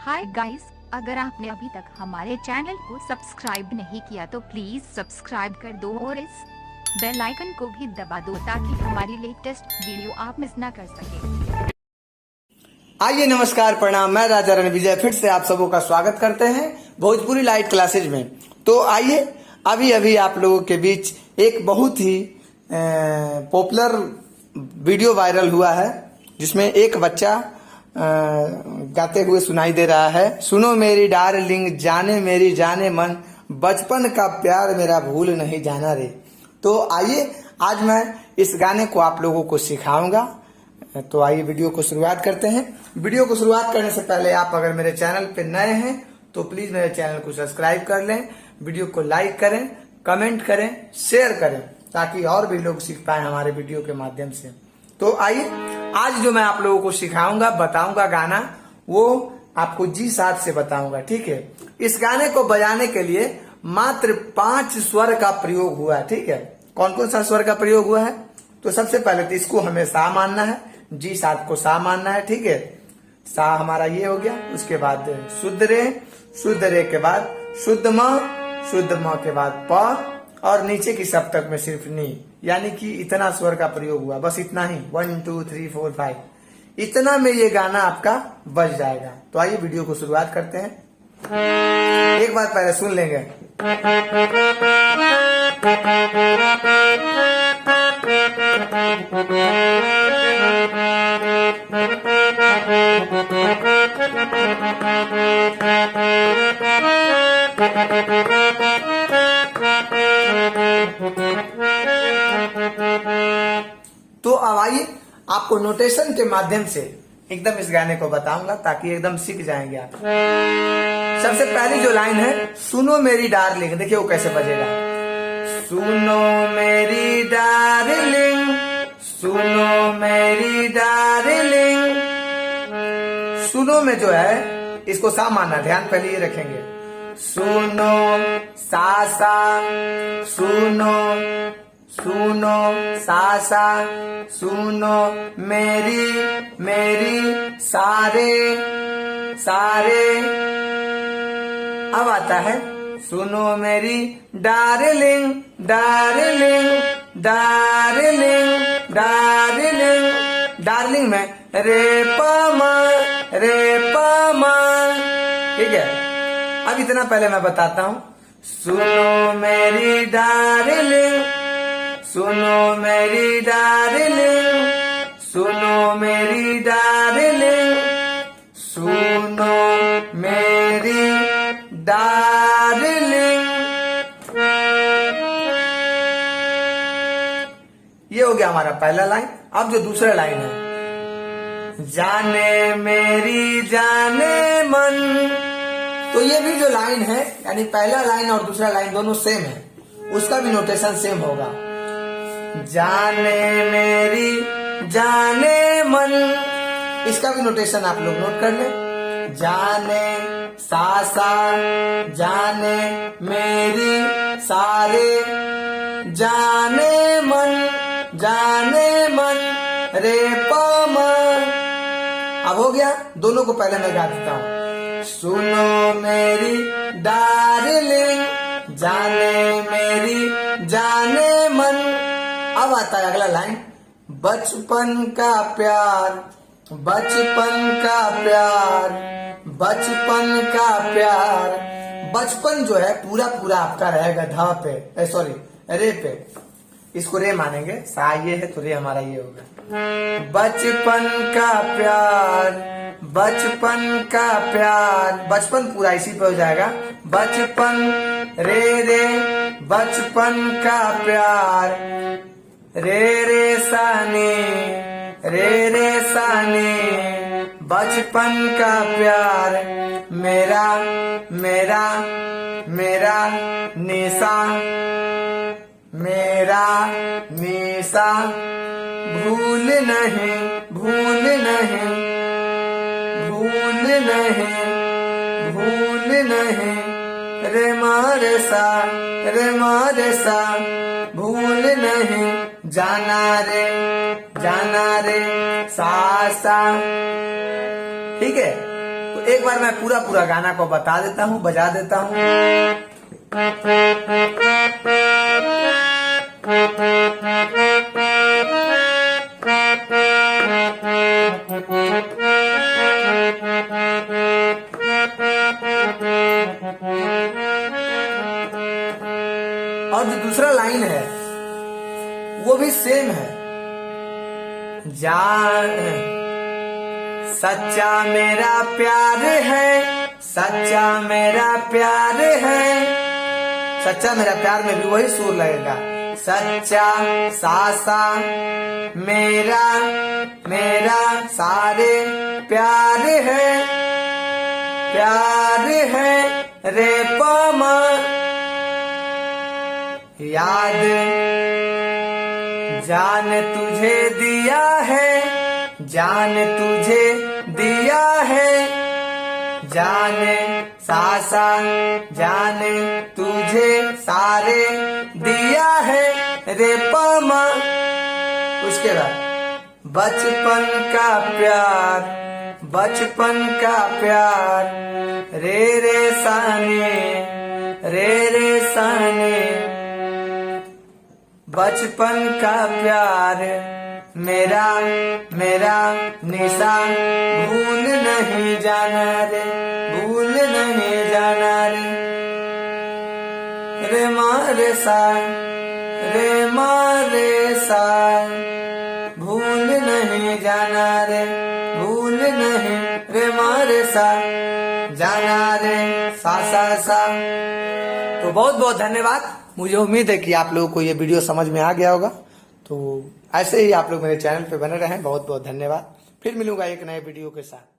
Hi guys, अगर आपने अभी तक हमारे चैनल को सब्सक्राइब नहीं किया तो प्लीज सब्सक्राइब कर दो और इस बेल आइकन को भी दबा दो ताकि हमारी लेटेस्ट वीडियो आप मिस ना कर सके। आइए नमस्कार प्रणाम, मैं राजा रणविजय फिर से आप सबों का स्वागत करते हैं भोजपुरी लाइट क्लासेज में। तो आइए अभी अभी आप लोगों के बीच एक बहुत ही पॉपुलर वीडियो वायरल हुआ है जिसमें एक बच्चा गाते हुए सुनाई दे रहा है। सुनो मेरी डार्लिंग, जाने मेरी जाने मन, बचपन का प्यार मेरा भूल नहीं जाना रे। तो आइए आज मैं इस गाने को आप लोगों को सिखाऊंगा। तो आइए वीडियो को शुरुआत करते हैं। वीडियो को शुरुआत करने से पहले आप अगर मेरे चैनल पे नए हैं तो प्लीज मेरे चैनल को सब्सक्राइब कर लें, वीडियो को लाइक करें, कमेंट करें, शेयर करें ताकि और भी लोग सीख पाए हमारे वीडियो के माध्यम से। तो आइए आज जो मैं आप लोगों को सिखाऊंगा, बताऊंगा गाना, वो आपको जी साथ से बताऊंगा, ठीक है। इस गाने को बजाने के लिए मात्र 5 स्वर का प्रयोग हुआ है, ठीक है। कौन कौन सा स्वर का प्रयोग हुआ है? तो सबसे पहले तो इसको हमें सा मानना है, जी सात को सा मानना है, ठीक है। सा हमारा ये हो गया। उसके बाद शुद्ध रे के बाद शुद्ध म के बाद प और नीचे की सप्तक में सिर्फ नी, यानी कि इतना स्वर का प्रयोग हुआ, बस इतना ही। 1 2 3 4 5 इतना में ये गाना आपका बज जाएगा। तो आइए वीडियो को शुरुआत करते हैं। एक बार पहले सुन लेंगे। तो अब आइए आपको नोटेशन के माध्यम से एकदम इस गाने को बताऊंगा ताकि एकदम सीख जाएंगे आप। सबसे पहली जो लाइन है, सुनो मेरी डार्लिंग, देखिए वो कैसे बजेगा। सुनो मेरी डार्लिंग, सुनो मेरी डार्लिंग। सुनो में जो है इसको सा मानना, ध्यान पहले ये रखेंगे। सुनो सा सा, सुनो सुनो सा सा, सुनो मेरी मेरी सारे सारे। अब आता है सुनो मेरी darling darling darling darling. Darling में रे पमा, ठीक है। अब इतना पहले मैं बताता हूँ। सुनो मेरी डार्लिंग, सुनो मेरी डार्लिंग, सुनो मेरी डार्लिंग, सुनो मेरी डार्लिंग। ये हो गया हमारा पहला लाइन। अब जो दूसरा लाइन है, जाने मेरी जाने मन, तो ये भी जो लाइन है, यानी पहला लाइन और दूसरा लाइन दोनों सेम है, उसका भी नोटेशन सेम होगा। जाने मेरी जाने मन, इसका भी नोटेशन आप लोग नोट कर लें। जाने सा सा, जाने मेरी सारे, जाने मन रे पमा। अब हो गया। दोनों को पहले मैं गा देता हूँ। सुनो मेरी डार्लिंग, जाने मेरी जाने मन। अब आता है अगला लाइन, बचपन का प्यार, बचपन का प्यार, बचपन का प्यार। बचपन जो है पूरा पूरा आपका रहेगा धा पे, सॉरी रे पे। इसको रे मानेंगे, सा ये है तो रे हमारा ये होगा। बचपन का प्यार, बचपन का प्यार, बचपन पूरा इसी पे हो जाएगा। बचपन रे बचपन का प्यार, रे सानी, रे सानी। बचपन का प्यार मेरा मेरा मेरा निशा, मेरा निशा। भूल नहीं भूल नहीं भूल नहीं भूल नहीं, रे मारे सा भूल नहीं, जाना रे सा सा। ठीक है। तो एक एक बार मैं पूरा पूरा गाना को बता देता हूँ, बजा देता हूँ। और जो दूसरा लाइन है वो भी सेम है। जान सच्चा मेरा प्यार है, सच्चा मेरा प्यार है। सच्चा मेरा प्यार में भी वही सुर लगेगा। सच्चा सासा मेरा मेरा सारे प्यार है, प्यार है रे पमा। याद जान तुझे दिया है, जान तुझे दिया है। जान सासा जान तुझे सारे दिया है रे पमा। उसके बाद बचपन का प्यार, बचपन का प्यार रे रे साने, रे रे साने। बचपन का प्यार मेरा मेरा निशा, भूल नहीं जाना रे, भूल नहीं जाना रे। रे मारे सा, रे मारे सा, भूल नहीं जाना रे, भूल नहीं रे मारे सा, जाना रे सा सा सा। तो बहुत बहुत धन्यवाद। मुझे उम्मीद है कि आप लोगों को ये वीडियो समझ में आ गया होगा। तो ऐसे ही आप लोग मेरे चैनल पे बने रहें। बहुत बहुत धन्यवाद। फिर मिलूंगा एक नए वीडियो के साथ।